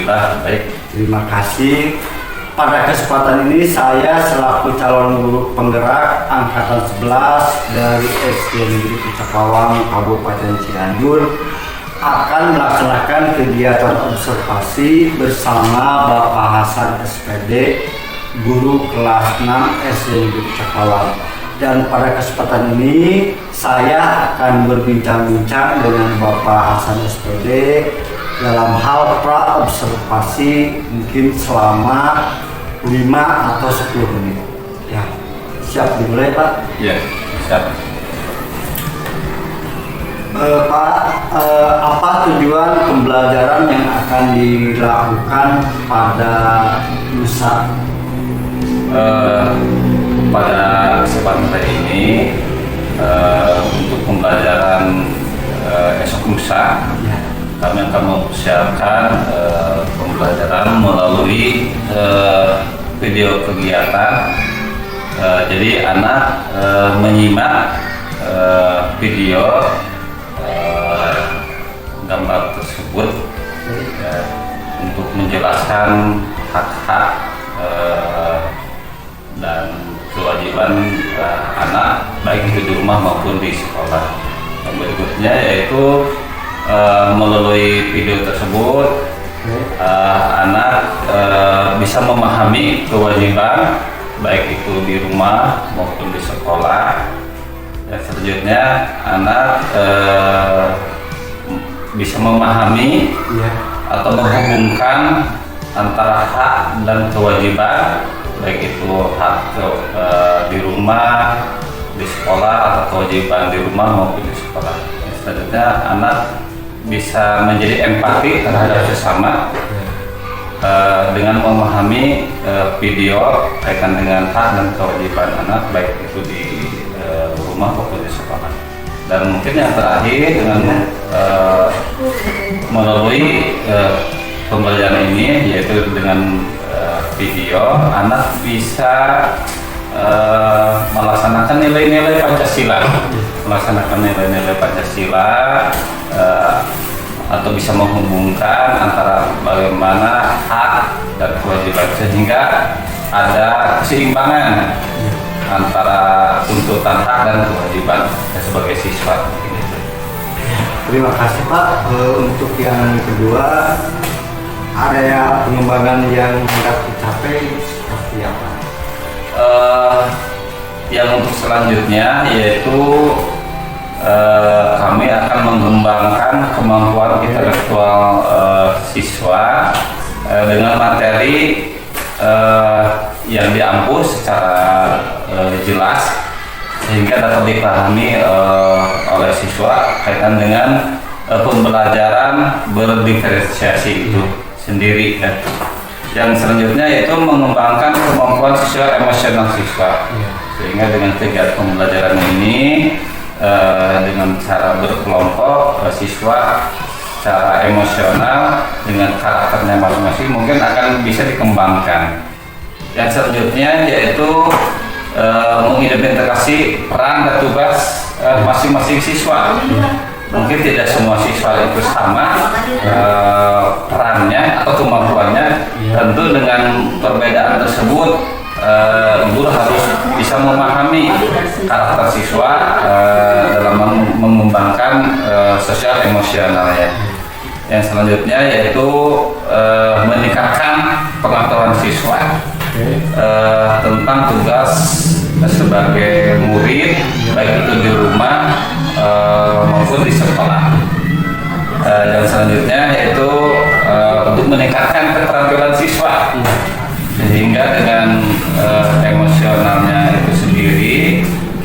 Alhamdulillah baik. Terima kasih. Pada kesempatan ini saya selaku calon guru penggerak angkatan 11 dari SD Negeri Kucapawang Kabupaten Cianjur akan melaksanakan kegiatan observasi bersama Bapak Hasan SPD, guru kelas 6 SD Negeri Kucapawang. Dan pada kesempatan ini saya akan berbincang-bincang dengan Bapak Hasan SPD dalam hal pra observasi mungkin selama 5 atau 10 menit. Ya, siap dimulai Pak? Ya, siap. Pak, apa tujuan pembelajaran yang akan dilakukan pada lusa? Pada kesempatan hari ini untuk pembelajaran esok lusa, kami akan mempersiapkan pembelajaran melalui video kegiatan. Jadi anak menyimak video gambar tersebut untuk menjelaskan hak-hak dan kewajiban anak baik itu di rumah maupun di sekolah. Yang berikutnya yaitu melalui video tersebut anak bisa memahami kewajiban baik itu di rumah maupun di sekolah. Dan selanjutnya anak bisa memahami atau menghubungkan antara hak dan kewajiban baik itu hak di rumah, di sekolah, atau kewajiban di rumah maupun di sekolah. Selanjutnya anak bisa menjadi empati terhadap sesama dengan memahami video kaitan dengan hak dan kewajiban anak baik itu di rumah maupun di sekolah. Dan mungkin yang terakhir dengan melalui pembelajaran ini yaitu dengan video anak bisa melaksanakan nilai-nilai Pancasila, atau bisa menghubungkan antara bagaimana hak dan kewajiban sehingga ada keseimbangan antara tuntutan hak dan kewajiban sebagai siswa. Terima kasih Pak. Untuk yang kedua, area pengembangan yang hendak dicapai seperti apa? Yang untuk selanjutnya yaitu kami akan mengembangkan kemampuan intelektual siswa dengan materi yang diampu secara jelas sehingga dapat dipahami oleh siswa kaitan dengan pembelajaran berdiferensiasi itu sendiri. Yang selanjutnya yaitu mengembangkan kemampuan siswa emosional siswa sehingga dengan kegiatan pembelajaran ini dengan cara berkelompok siswa secara emosional dengan karakternya masing-masing mungkin akan bisa dikembangkan. Yang selanjutnya yaitu mengidentifikasi peran dan tugas masing-masing siswa. Mungkin tidak semua siswa itu sama perannya atau kemampuannya. Tentu dengan perbedaan tersebut guru harus bisa memahami karakter siswa dalam mengembangkan sosial emosionalnya. Yang selanjutnya yaitu meningkatkan pengetahuan siswa tentang tugas sebagai murid baik itu di rumah maupun di sekolah. Dan selanjutnya yaitu untuk meningkatkan keterampilan siswa sehingga dengan emosionalnya itu sendiri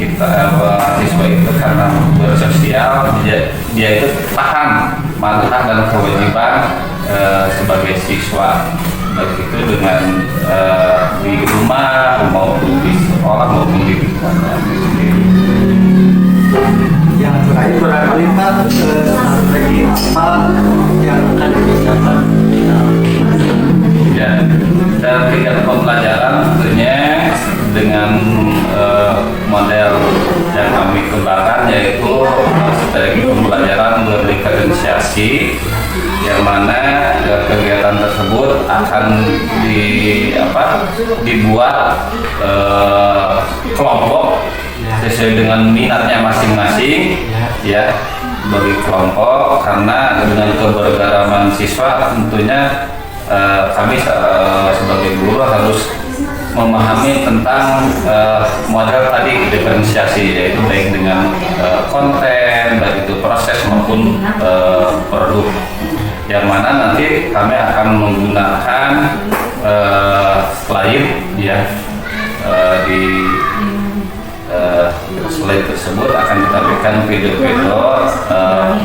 kita siswa itu karena bersosial dia itu paham mana hak dan kewajiban sebagai siswa baik itu dengan di rumah maupun di sekolah maupun di lingkungan sendiri. Yang terakhir barangkali Pak, strategi apa yang akan dibicarakan? Ya, dan kegiatan pembelajaran tentunya dengan model yang kami kembangkan yaitu strategi pembelajaran berdiferensiasi yang mana kegiatan kegiatan tersebut akan dibuat kelompok sesuai dengan minatnya masing-masing, ya, bagi kelompok, karena dengan keberagaman siswa tentunya kami sebagai guru harus memahami tentang model tadi diferensiasi, yaitu baik dengan konten, baik itu proses maupun produk, yang mana nanti kami akan menggunakan slide, ya, di slide tersebut akan ditampilkan video-video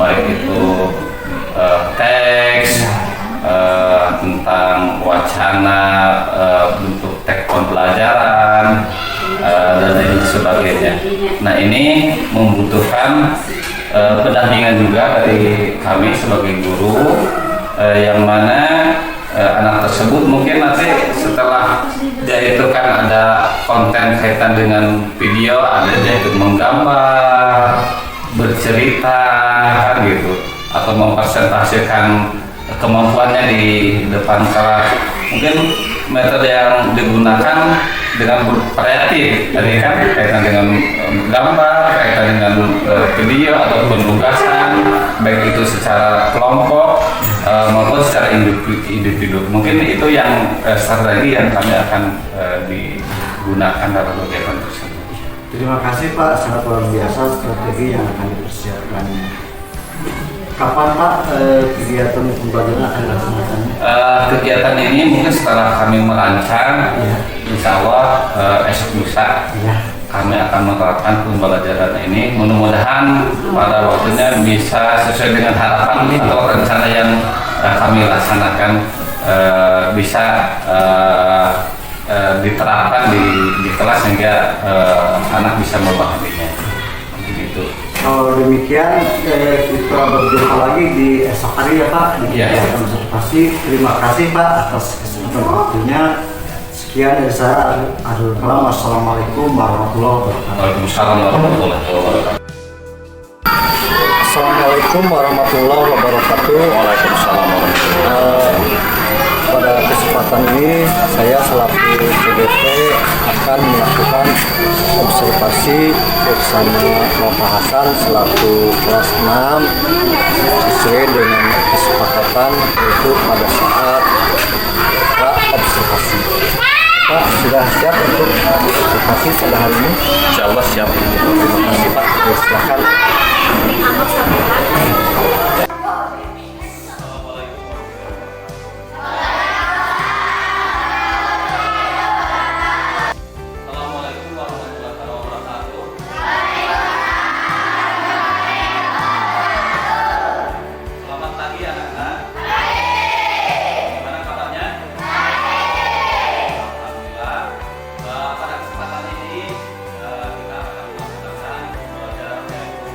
baik itu teks tentang wacana, bentuk teks pembelajaran, dan lain sebagainya. Nah, ini membutuhkan pendampingan juga dari kami sebagai guru, yang mana anak tersebut mungkin nanti setelah dia itu kan ada konten kaitan dengan video, ada dia itu menggambar, bercerita, kan gitu, atau mempresentasikan kemampuannya di depan kelas. Mungkin metode yang digunakan dengan variatif, tadi kan kaitan dengan gambar, kaitan dengan video ataupun tugasan, baik itu secara kelompok maupun secara individu. Mungkin itu yang strategi yang kami akan digunakan dalam kegiatan tersebut. Terima kasih Pak, sangat luar biasa strategi yang akan dipersiapkan. Kapan Pak kegiatan pembelajaran akan dilaksanakan? Kegiatan ini mungkin setelah kami merancang, insya Allah esok lusa kami akan menerapkan pembelajaran ini. Mudah-mudahan pada waktunya bisa sesuai dengan harapan atau rencana yang kami laksanakan, bisa diterapkan di kelas sehingga anak bisa memahaminya. Begitu. Kalau demikian kita berjumpa lagi di esok hari, ya Pak, di kegiatan observasi. Terima kasih Pak atas kesempatan waktunya. Sekian dari saya, Arul Kalam. Assalamualaikum warahmatullahi wabarakatuh. Waalaikumsalam warahmatullahi wabarakatuh. Assalamualaikum warahmatullahi wabarakatuh. Waalaikumsalam warahmatullahi wabarakatuh. Pada kesempatan ini saya selaku CDP akan melakukan observasi bersama Bapak Hasan selaku kelas 6 sesuai dengan kesepakatan, yaitu pada saat observasi. Pak, sudah siap untuk observasi pada hari ini? Insya Allah siap. Terima kasih Pak. Silakan. Assalamualaikum warahmatullahi wabarakatuh. Selamat pagi anak-anak. Gimana kabarnya? Alhamdulillah. Pada kesempatan ini kita akan melaksanakan pembelajaran yaitu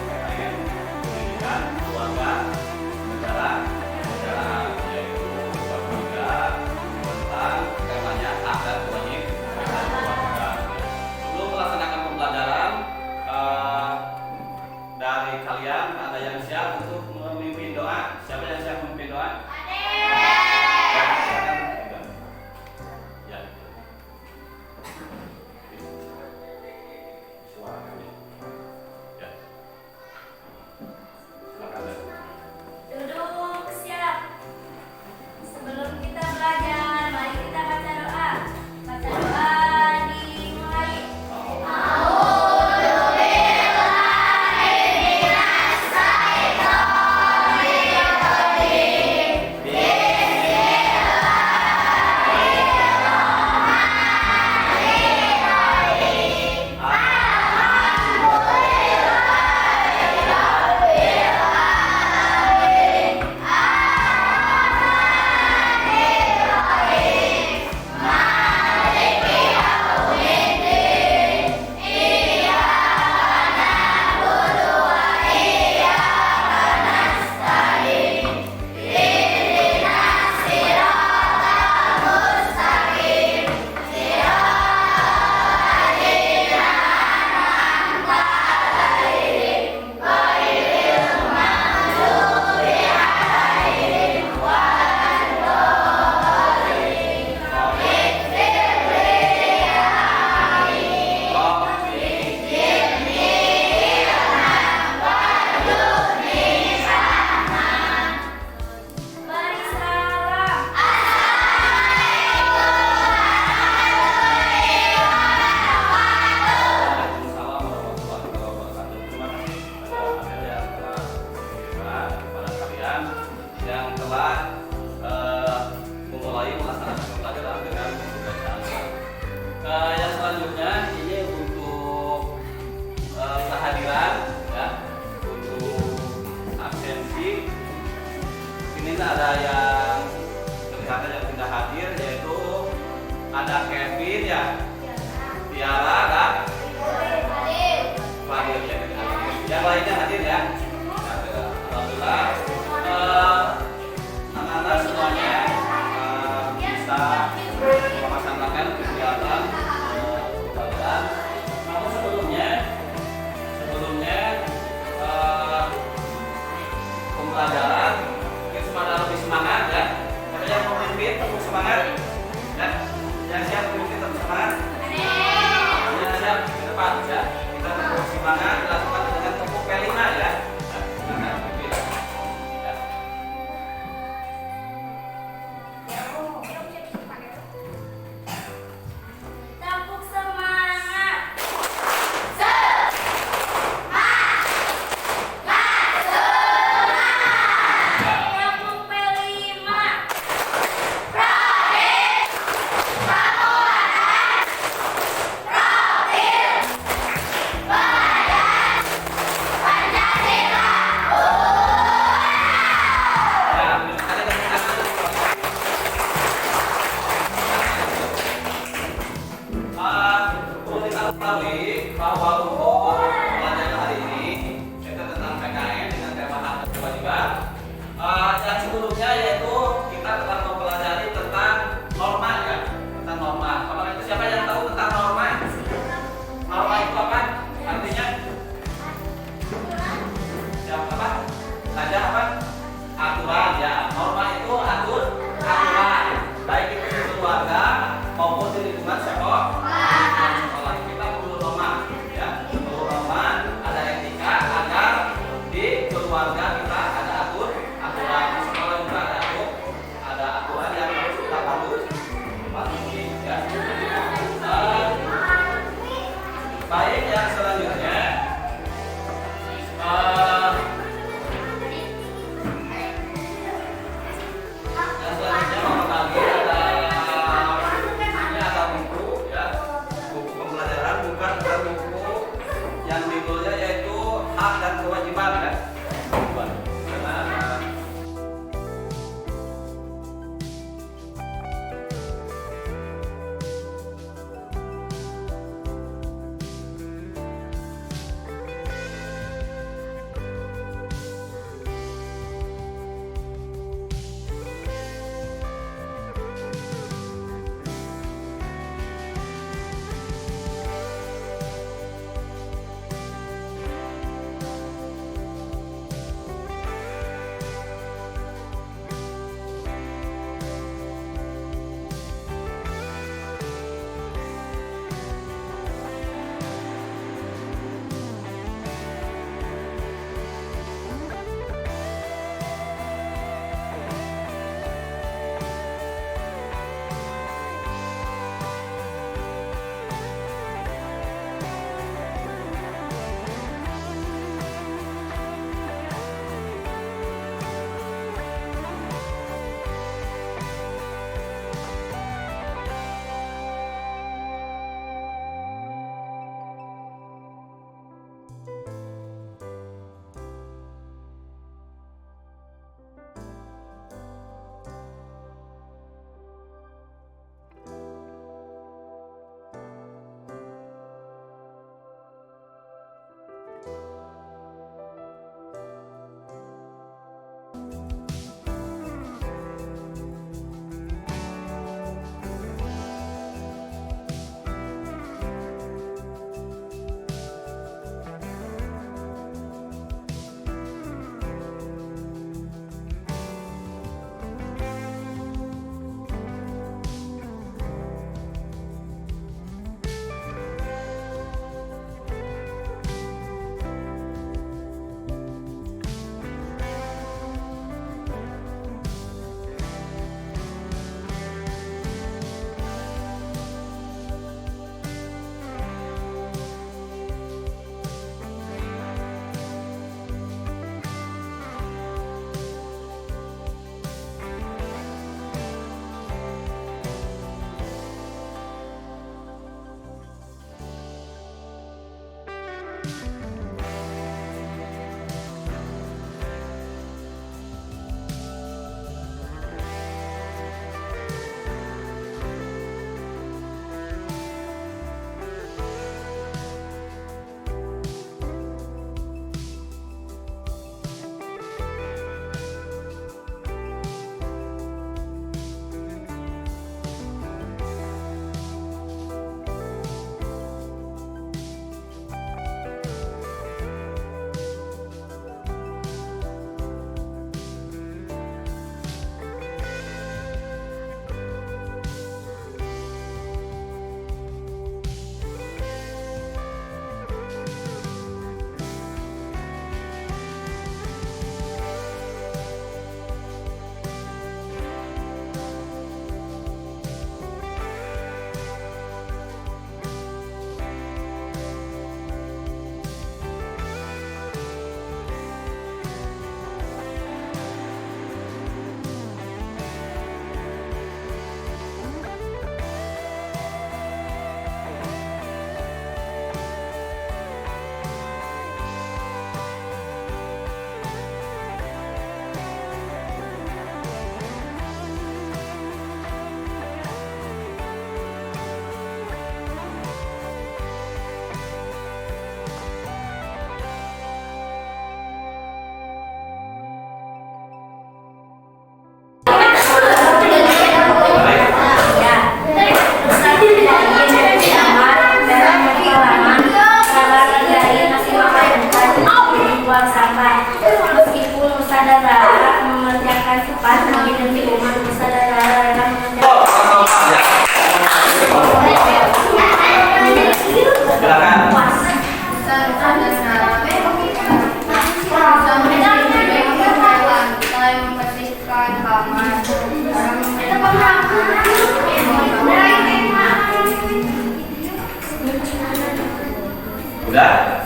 Udah?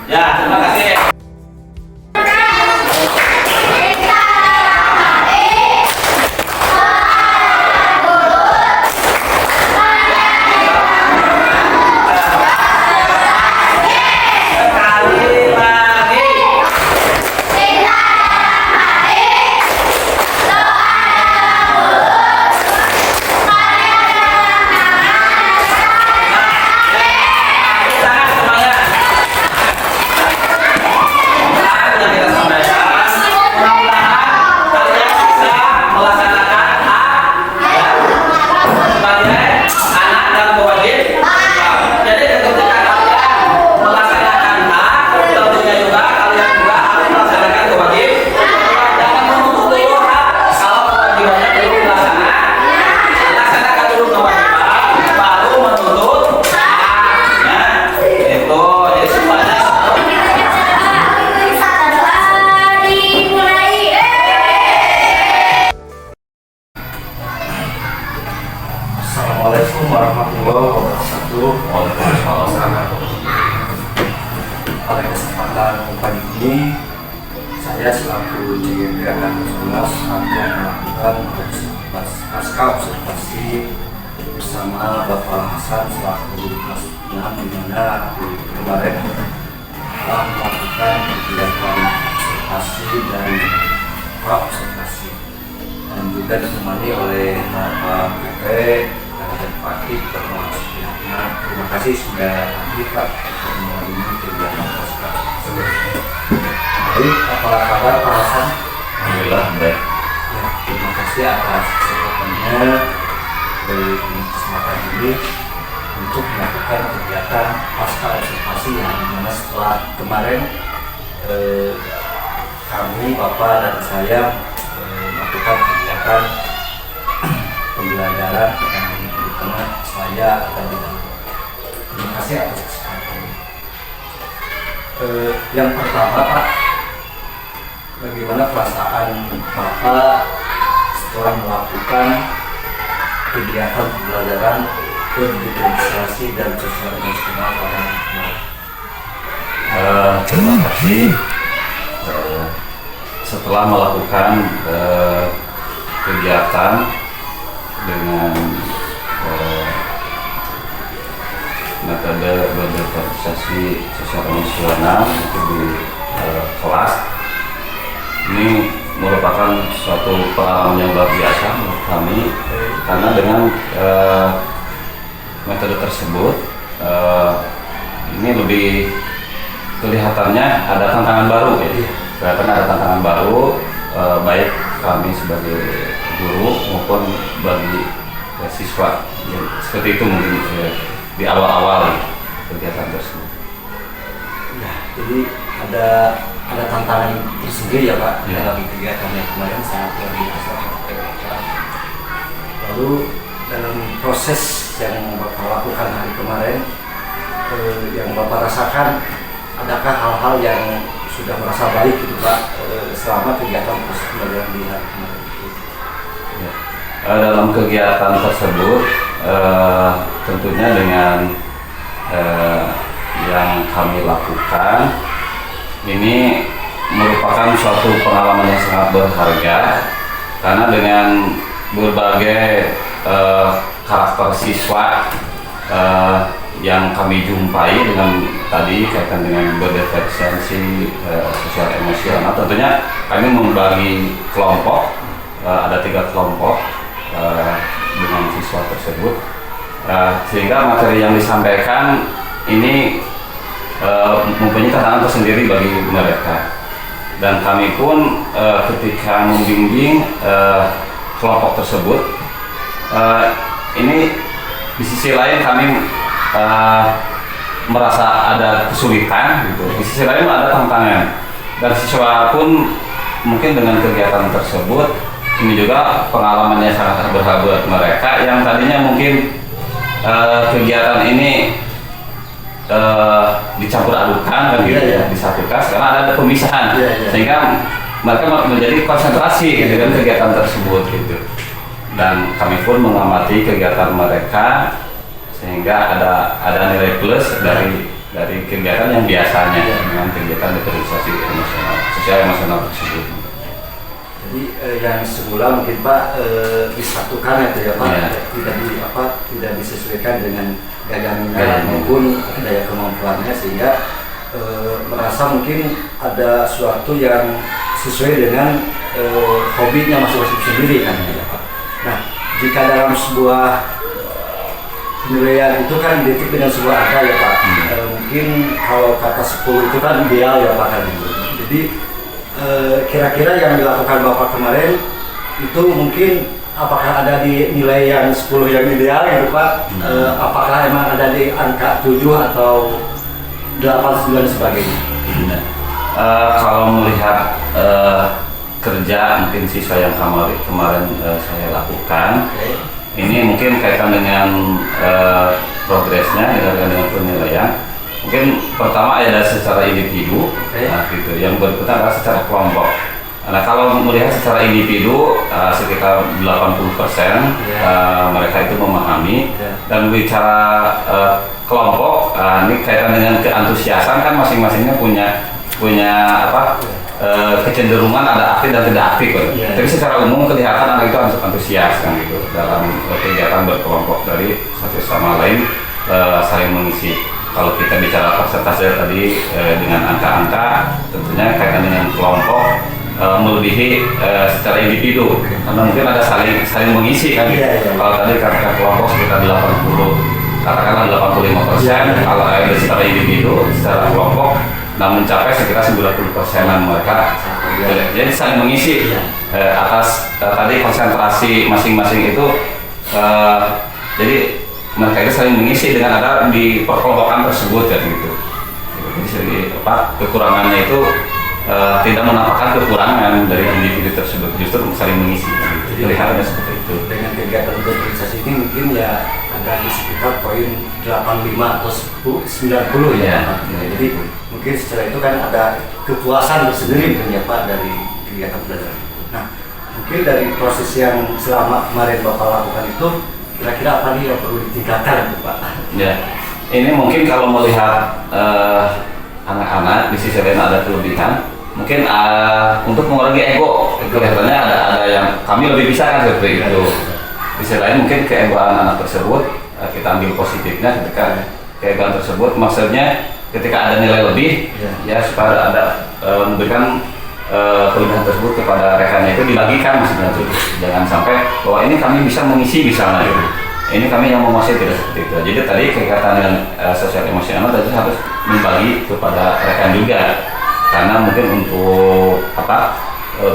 Ya, terima kasih. Sekali lagi. Tangan semuanya. Yang kita sampaikan, mudah-mudahan kalian bisa melaksanakan hak sebagai anak dan wajib. Jadi ketika kalian melaksanakan hak, tentunya juga kalian juga harus melaksanakan kewajiban. Jangan menuntut dulu hak kalau kewajibannya belum dilaksanakan. Laksanakan dulu kewajiban, baru menuntut haknya. Itu jadi semuanya. Assalamualaikum warahmatullahi wabarakatuh. Pada kesempatan pagi ini, saya selaku JGP akan akan melakukan pasca observasi bersama Bapak Hasan selaku kelas 6, di mana kemarin telah melakukan kegiatan observasi dan pra-observasi, dan juga ditemani oleh Bapak PP dan Pak Dik. Terima kasih sudah hadir Pak melalui kegiatan pasca. Baik, apa kabar Pak Hasan? Alhamdulillah baik. Ya, terima kasih atas kesempatannya dari kesempatan ini untuk melakukan kegiatan pasca observasi, yang dimana setelah kemarin kami, Bapak dan saya melakukan kegiatan pembelajaran yang di tengah saya akan didampingi. Terima kasih atas kesempatannya. Yang pertama Pak, bagaimana perasaan Bapak setelah melakukan kegiatan pembelajaran berdifferensiasi dan sosial emosional pada anak? Terima kasih. Setelah melakukan kegiatan dengan metode berdifferensiasi sosial emosional itu di kelas, ini merupakan suatu pengalaman yang luar biasa menurut kami, karena dengan metode tersebut ini lebih kelihatannya ada tantangan baru ya. Karena ada tantangan baru, baik kami sebagai guru maupun bagi siswa ya, seperti itu mungkin di awal-awal kegiatan tersebut. Ya, jadi ada tantangan tersendiri ya Pak ya. dalam kegiatan yang kemarin sangat luar biasa. Lalu dalam proses yang Bapak lakukan hari kemarin, yang Bapak rasakan, adakah hal-hal yang sudah merasa baik gitu Pak selama kegiatan proses pembelajaran di hari kemarin itu? Ya. Dalam kegiatan tersebut tentunya dengan yang kami lakukan ini merupakan suatu pengalaman yang sangat berharga, karena dengan berbagai karakter siswa yang kami jumpai dengan tadi kaitan dengan berdifferensiasi sosial emosional, tentunya kami membagi kelompok, ada 3 kelompok dengan siswa tersebut, sehingga materi yang disampaikan ini mempunyai tantangan tersendiri bagi mereka, dan kami pun ketika membimbing kelompok tersebut, ini di sisi lain kami merasa ada kesulitan gitu. Di sisi lain ada tantangan, dan siswa pun mungkin dengan kegiatan tersebut ini juga pengalamannya sangat berharga buat mereka yang tadinya mungkin kegiatan ini dicampur adukan dan gitu ya, disatukan, sekarang ada pemisahan sehingga mereka menjadi konsentrasi gitu kan kegiatan tersebut gitu. dan kami pun mengamati kegiatan mereka sehingga ada nilai plus dari kegiatan yang biasanya dengan kegiatan diferensiasi emosional, sosial emosional tersebut. Jadi yang semula mungkin Pak disatukan itu ya Pak, tidak disesuaikan dengan gaya minat maupun daya kemampuannya, sehingga merasa mungkin ada sesuatu yang sesuai dengan hobinya masing-masing sendiri kan ya Pak. Nah, jika dalam sebuah penilaian itu kan identik dengan sebuah angka ya Pak. Mungkin kalau kata 10 itu kan ideal ya Pak kan. Jadi kira-kira yang dilakukan Bapak kemarin itu mungkin apakah ada di nilai yang 10 yang ideal gitu Pak? Apakah emang ada di angka 7 atau 8, 9 sebagainya? Kalau melihat kerja mungkin siswa yang kemarin saya lakukan, ini mungkin kaitan dengan progresnya, dengan penilaian. Mungkin pertama ada secara individu, gitu. Yang berikutnya adalah secara kelompok. Nah, kalau melihat secara individu sekitar 80% mereka itu memahami, dan bicara kelompok, ini kaitan dengan keantusiasan kan masing-masingnya punya kecenderungan ada aktif dan tidak aktif kan. Tapi secara umum kelihatan anak itu antusias kan gitu dalam kegiatan berkelompok dari satu sama lain, saling mengisi. Kalau kita bicara persentase tadi dengan angka-angka, tentunya kaitan dengan kelompok melebihi secara individu, karena mungkin ada saling mengisi kan gitu. Kalau tadi katakan kelompok sekitar 80, katakanlah 85%, kalau secara individu, secara kelompok mencapai sekitar 90%-an mereka. Jadi saling mengisi atas tadi konsentrasi masing-masing itu, jadi mereka itu saling mengisi dengan ada di perkelompokan tersebut ya gitu. Jadi kekurangannya itu tidak menampakkan kekurangan dari individu tersebut, justru saling mengisi. Kelihatannya seperti itu. Dengan kegiatan organisasi ini mungkin ya ada di sekitar poin 85 atau 90 ya. Jadi mungkin secara itu kan ada kepuasan tersendiri ya Pak dari kegiatan belajar. Nah, mungkin dari proses yang selama kemarin Bapak lakukan itu, kira-kira apa nih yang perlu ditingkatkan itu Pak? Ya, ini mungkin kalau melihat anak-anak di sisi lain ada kelebihan, mungkin untuk mengurangi ego, kelihatannya ada yang kami lebih bisa kan seperti itu. Di sisi lain mungkin keegoan anak tersebut kita ambil positifnya, ketika keegoan tersebut maksudnya ketika ada nilai lebih ya supaya ada memberikan kelebihan tersebut kepada rekannya itu dibagikan, maksudnya itu jangan sampai bahwa ini kami bisa mengisi misalnya gitu. Ini kami yang menguasai, tidak seperti itu. Jadi tadi kegiatan dengan sosial emosional tadi harus membagi kepada rekan juga, karena mungkin untuk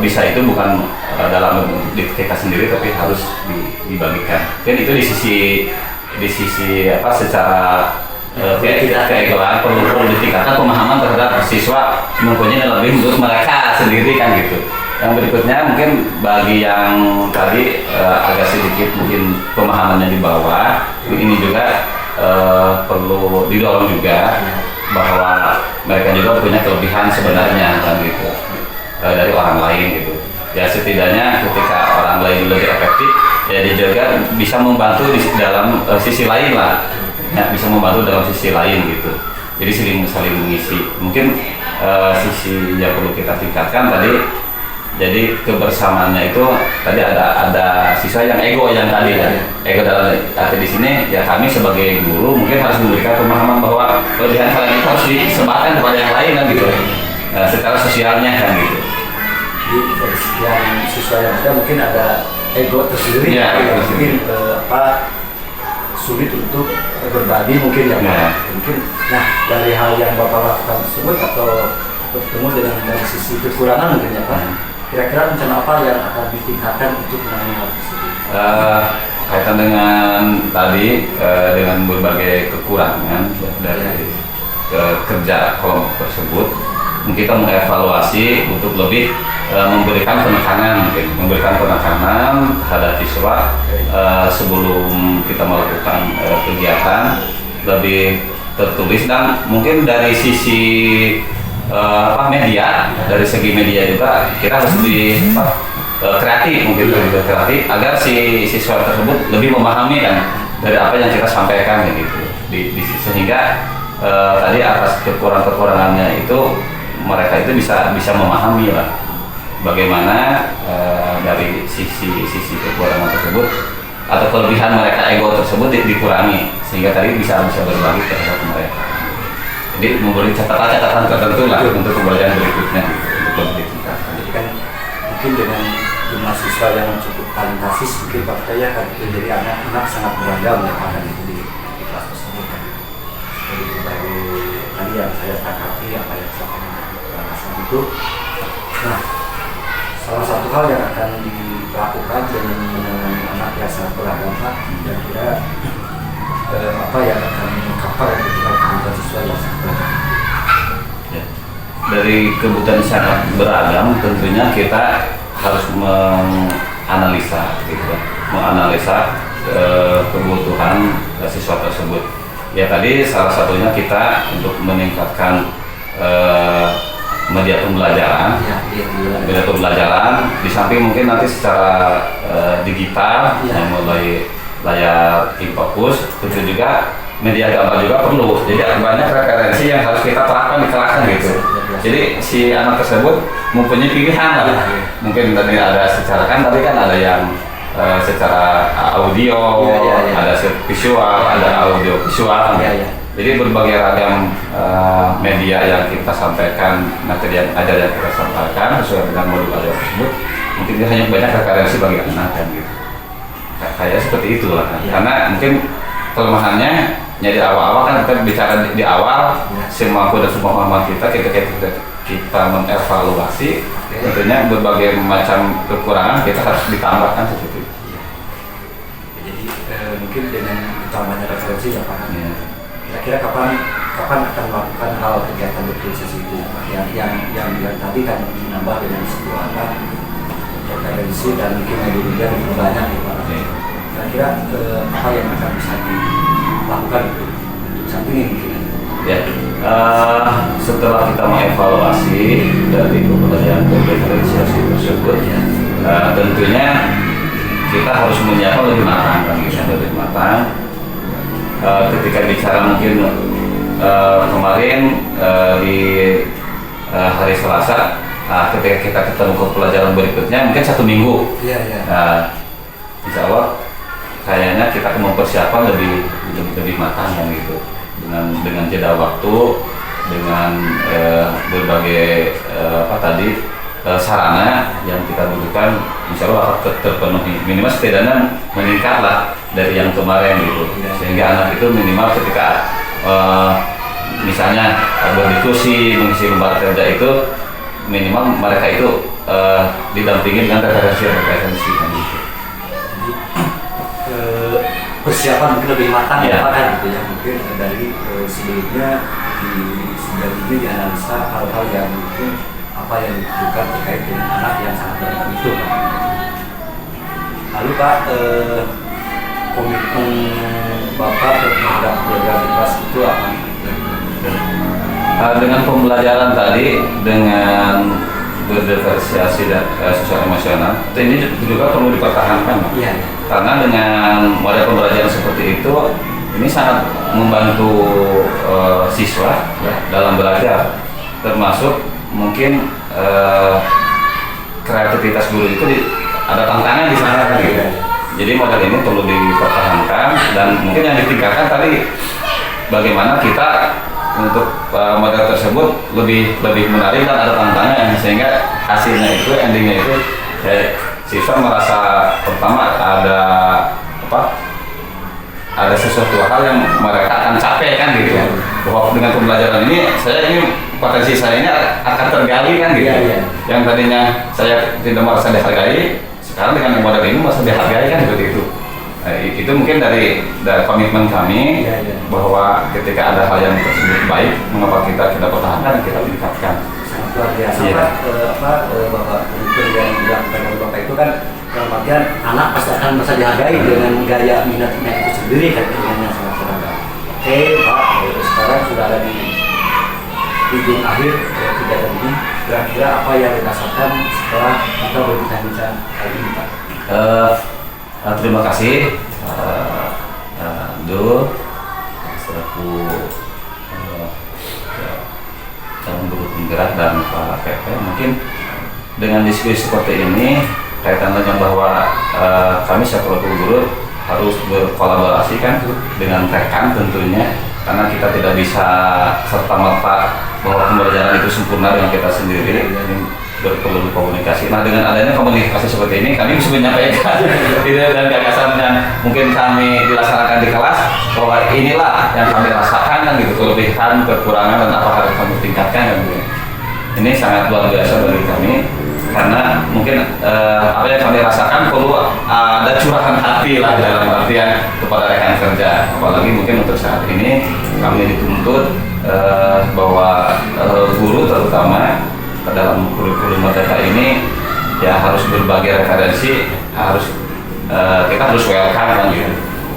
bisa itu bukan dalam di kita sendiri, tapi harus dibagikan. Dan itu di sisi secara keegoan perlu ditingkatkan pemahaman terhadap siswa, mempunyai lebih untuk mereka sendiri kan gitu. Yang berikutnya mungkin bagi yang tadi agak sedikit mungkin pemahamannya di bawah, ini juga perlu didorong juga bahwa mereka juga punya kelebihan sebenarnya kan gitu dari orang lain gitu. Ya setidaknya ketika orang lain lebih efektif, ya dia juga bisa membantu di dalam sisi lain lah. Ya, bisa membantu dalam sisi lain gitu. Jadi saling mengisi. Mungkin sisi yang perlu kita tingkatkan tadi. Jadi kebersamaannya itu tadi ada siswa yang ego yang tadi ya. Ego dalam arti di sini ya kami sebagai guru mungkin harus memberikan pemahaman bahwa kelebihan kalian itu harus disebarkan kepada yang lain kan gitu. Secara sosialnya kan gitu. Jadi dari sekian siswa yang ada mungkin ada ego tersendiri yang mungkin sulit untuk berbagi mungkin ya Pak. Mungkin dari hal yang Bapak lakukan tersebut atau bertemu dengan dari sisi kekurangan mungkin ya Pak. Kira-kira rencana apa yang akan ditingkatkan untuk menangani hal tersebut? Kaitan dengan tadi dengan berbagai kekurangan dari kerja kelompok tersebut, kita mengevaluasi untuk lebih memberikan penekanan terhadap siswa sebelum kita melakukan kegiatan, lebih tertulis, dan mungkin dari sisi media, dari segi media juga kita harus kreatif mungkin lebih kreatif agar si siswa tersebut lebih memahami kan dari apa yang kita sampaikan gitu sehingga tadi atas kekurangannya itu mereka itu bisa memahami lah bagaimana dari sisi kekurangan tersebut atau kelebihan mereka ego tersebut dikurangi sehingga tadi bisa berbagi terhadap mereka. Jadi memberi catatan tertentu lah untuk pembelajaran berikutnya untuk lebih tingkatkan. Jadi kan mungkin dengan jumlah siswa yang cukup fantastis mungkin Pak Kaya kan jadi anak-anak sangat beragam ya Pak kan itu di kelas tersebut kan. Jadi berbagai tadi yang saya tangkapi apa yang saya rasakan itu. Nah, salah satu hal yang akan dilakukan dengan menangani anak yang sangat beragam Pak, kira-kira apa yang akan mengcover ketika kebutuhan siswa yang sangat beragam? Ya. Dari kebutuhan sangat beragam tentunya kita harus menganalisa gitu kan, menganalisa kebutuhan siswa tersebut. Ya tadi salah satunya kita untuk meningkatkan media pembelajaran, media pembelajaran di samping mungkin nanti secara digital yang mulai layar infocus, tentu juga media gambar juga perlu. Jadi banyak referensi yang harus kita terapkan di kelas gitu. Jadi si anak tersebut mempunyai pilihan lah. Mungkin tadi ada secara kan tadi kan ada yang secara audio, ada visual, ada audio visual. Jadi berbagai ragam media yang kita sampaikan, materi yang ada yang kita sampaikan sesuai dengan modul audio tersebut. Mungkin hanya banyak referensi bagi anak kan gitu. Kayak seperti itulah kan. Karena mungkin kelemahannya jadi awal-awal kan kita bicara di awal semua dan semua pemahaman kita mengevaluasi tentunya berbagai macam kekurangan kita harus ditambahkan seperti itu. Jadi mungkin dengan ditambahnya referensi ya Pak. Kira-kira kapan akan melakukan hal kegiatan berkreasi itu Pak? Yang tadi kan menambah dengan sebuah referensi dan mungkin media lebih banyak ya Pak. Kira-kira apa yang akan bisa dilakukan untuk saat ini mungkin? Ya, setelah kita mengevaluasi dari pembelajaran diferensiasi tersebut, tentunya kita harus menyiapkan lebih matang, kan, lebih matang. Ketika bicara mungkin kemarin di hari Selasa, ketika kita ketemu ke pelajaran berikutnya mungkin 1 minggu. Insya Allah kayaknya kita akan mempersiapkan lebih matang kan gitu dengan jeda waktu, dengan berbagai sarana yang kita butuhkan, insya Allah akan terpenuhi, minimal setidaknya meningkat lah dari yang kemarin gitu, sehingga anak itu minimal ketika misalnya berdiskusi mengisi lembar kerja itu minimal mereka itu didampingi dengan referensi kan gitu. Persiapan mungkin lebih matang ya Pak kan gitu ya, mungkin dari sebelumnya sudah dianalisa hal-hal yang mungkin apa yang dibutuhkan terkait dengan anak yang sangat beragam itu Pak. Lalu Pak, komitmen Bapak terhadap program di kelas itu apa? Dengan pembelajaran tadi dengan berdiferensiasi dan sosial emosional, ini juga perlu dipertahankan. Karena dengan model pembelajaran seperti itu, ini sangat membantu siswa dalam belajar, termasuk mungkin kreativitas guru itu ada tantangan di sana kan gitu. Jadi model ini perlu dipertahankan dan mungkin yang ditingkatkan tadi bagaimana kita untuk model tersebut lebih menarik dan ada tantangan sehingga hasilnya itu endingnya itu siswa merasa pertama ada sesuatu hal yang mereka akan capai kan gitu bahwa dengan pembelajaran ini potensi saya ini akan tergali kan gitu yang tadinya saya tidak merasa dihargai sekarang dengan model ini merasa dihargai kan seperti itu. Itu mungkin dari komitmen kami bahwa ketika ada hal yang tersebut baik, mengapa kita pertahankan dan kita tingkatkan. Sangat luar biasa Bapak yang dilakukan oleh Bapak itu kan dalam artian anak pasti akan merasa dihargai dengan gaya minatnya itu sendiri kan dengan yang sangat beragam. Oke Pak, sekarang sudah ada di ujung akhir kegiatan ini, kira-kira apa yang dirasakan setelah kita berbincang-bincang kali ini, Pak? Terima kasih Dul selaku calon guru penggerak dan Pak PP. Mungkin dengan diskusi seperti ini kaitan dengan bahwa kami selaku guru harus berkolaborasi kan dengan rekan tentunya, karena kita tidak bisa serta-merta bahwa pembelajaran itu sempurna dengan kita sendiri. Jadi perlu komunikasi. Nah, dengan adanya komunikasi seperti ini kami bisa menyampaikan ide dan gagasan yang mungkin kami dilaksanakan di kelas, bahwa inilah yang kami rasakan dan gitu, kelebihan, kekurangan dan apa harus kami tingkatkan dan gitu. Ini sangat luar biasa bagi kami, karena mungkin apa yang kami rasakan perlu ada curahan hati lah dalam artian kepada rekan kerja. Apalagi mungkin untuk saat ini kami dituntut bahwa guru terutama dalam kurikulum merdeka ini ya harus berbagi referensi, harus kita harus welcome kan gitu.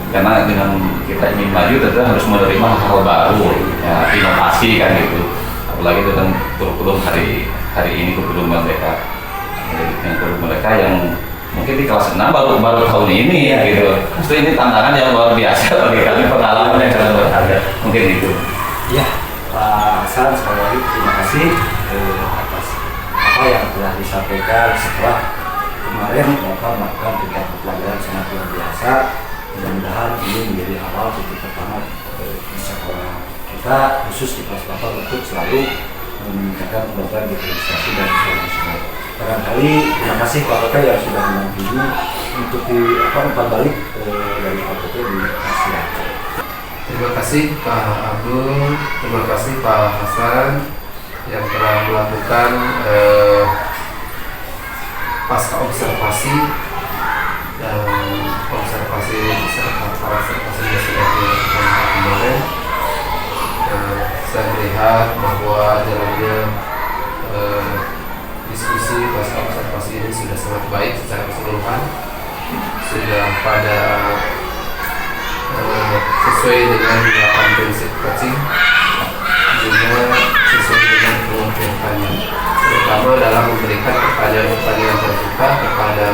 Karena dengan kita ingin maju tentu harus menerima hal baru, ya, inovasi kan gitu. Apalagi dengan kurikulum hari ini, kurikulum merdeka. Dengan kurikulum mereka yang mungkin di kelas 6 baru tahun ini ya gitu. Itu ini tantangan yang luar biasa bagi kami, pengalaman yang sangat berharga. Mungkin itu. Ya, Pak Hasan, sekali lagi terima kasih atas apa yang telah disampaikan setelah kemarin Bapak melakukan kegiatan pelajaran sangat luar biasa. Mudah-mudahan ini menjadi awal titik pertama di sekolah kita, khusus di kelas Bapak, untuk selalu meningkatkan pembelajaran diferensiasi dan nasional. Barangkali terima kasih Pak Kota yang sudah mendampingi untuk umpan balik dari Pak Kota di Asia. Terima kasih Pak Abdul, terima kasih Pak Hasan yang telah melakukan pasca observasi dan observasi serta observasi yang sudah dilakukan kemarin. Saya melihat bahwa jalannya diskusi pasca observasi ini sudah sangat baik secara keseluruhan, sudah pada sesuai dengan 8 prinsip coaching, juga sesuai dengan pengertiannya, terutama dalam memberikan pertanyaan-pertanyaan terbuka kepada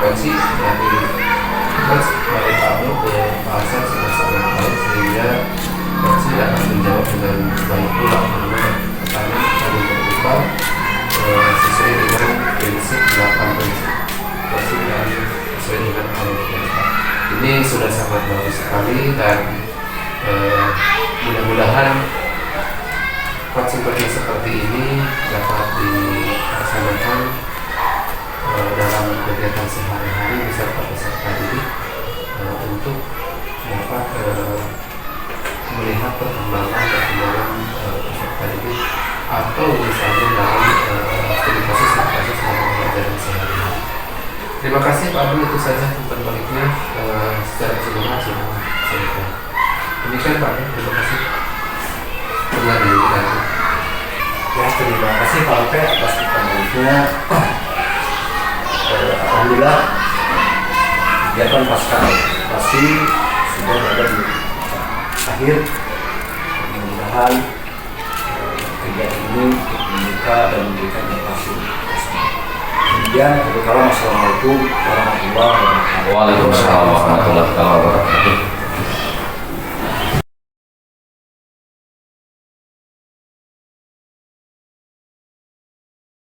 coach dari coach dari Pak Abdul ke Pak Hasan sudah sangat baik, sehingga coach dapat menjawab dengan baik pula karena pertanyaan terbuka sesuai dengan prinsip 8 prinsip coaching dan sesuai dengan pengertian. Ini sudah sangat bagus sekali, dan mudah-mudahan coaching seperti ini dapat dilaksanakan dalam kegiatan sehari-hari beserta peserta didik untuk dapat melihat perkembangan peserta didik, atau misalnya dalam studi kasus dalam pembelajaran sehari-hari. Terima kasih Pak Abdul, itu saja umpan baliknya secara keseluruhan sudah selesai. Demikian Pak Abdul, terima kasih. Pernah dilanjutkan. Ya, terima kasih Pak Oke atas umpan baliknya. Alhamdulillah kegiatan pasca observasi sudah berada di akhir. Mudah-mudahan kegiatan ini membuka dan memberikan inovasi. Kemudian, assalamualaikum warahmatullahi wabarakatuh. Waalaikumsalam warahmatullahi wabarakatuh.